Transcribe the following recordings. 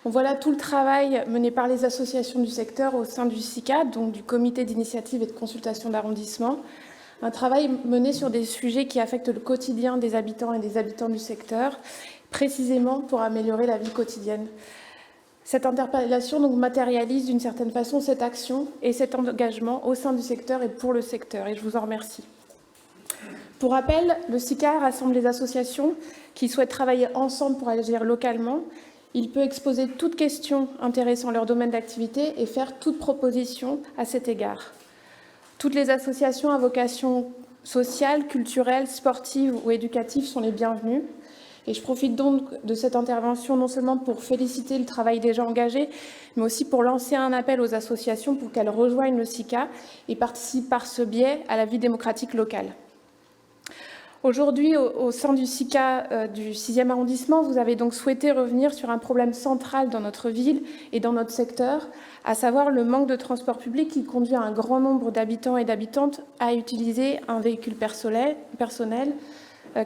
Donc voilà tout le travail mené par les associations du secteur au sein du SICA, donc du comité d'initiative et de consultation d'arrondissement. Un travail mené sur des sujets qui affectent le quotidien des habitants et des habitants du secteur, précisément pour améliorer la vie quotidienne. Cette interpellation donc matérialise d'une certaine façon cette action et cet engagement au sein du secteur et pour le secteur, et je vous en remercie. Pour rappel, le SICA rassemble les associations qui souhaitent travailler ensemble pour agir localement. Il peut exposer toute question intéressant leur domaine d'activité et faire toute proposition à cet égard. Toutes les associations à vocation sociale, culturelle, sportive ou éducative sont les bienvenues. Et je profite donc de cette intervention non seulement pour féliciter le travail déjà engagé, mais aussi pour lancer un appel aux associations pour qu'elles rejoignent le SICA et participent par ce biais à la vie démocratique locale. Aujourd'hui, au sein du SICA du 6e arrondissement, vous avez donc souhaité revenir sur un problème central dans notre ville et dans notre secteur, à savoir le manque de transport public qui conduit un grand nombre d'habitants et d'habitantes à utiliser un véhicule personnel,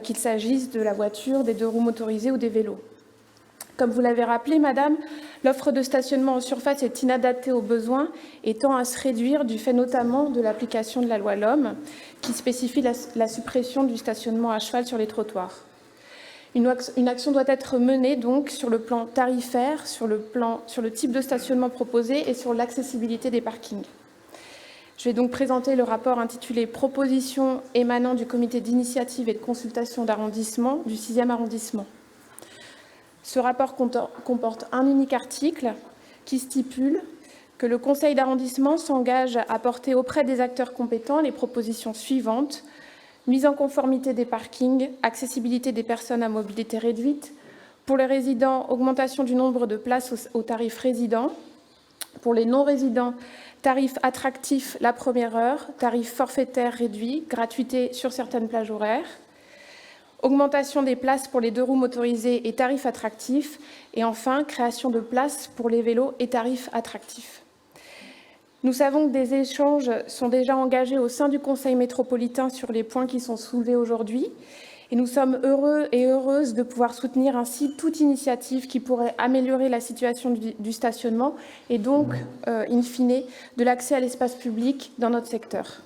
qu'il s'agisse de la voiture, des 2 roues motorisées ou des vélos. Comme vous l'avez rappelé, Madame, l'offre de stationnement en surface est inadaptée aux besoins et tend à se réduire du fait notamment de l'application de la loi LOM qui spécifie la suppression du stationnement à cheval sur les trottoirs. Une action doit être menée donc sur le plan tarifaire, sur le type de stationnement proposé et sur l'accessibilité des parkings. Je vais donc présenter le rapport intitulé « Propositions émanant du comité d'initiative et de consultation d'arrondissement du 6e arrondissement ». Ce rapport comporte un unique article qui stipule que le conseil d'arrondissement s'engage à porter auprès des acteurs compétents les propositions suivantes: mise en conformité des parkings, accessibilité des personnes à mobilité réduite, pour les résidents, augmentation du nombre de places au tarif résident, pour les non-résidents, tarif attractif la première heure, tarif forfaitaire réduit, gratuité sur certaines plages horaires, augmentation des places pour les 2 roues motorisées et tarifs attractifs, et enfin, création de places pour les vélos et tarifs attractifs. Nous savons que des échanges sont déjà engagés au sein du Conseil métropolitain sur les points qui sont soulevés aujourd'hui, et nous sommes heureux et heureuses de pouvoir soutenir ainsi toute initiative qui pourrait améliorer la situation du stationnement et donc, in fine, de l'accès à l'espace public dans notre secteur.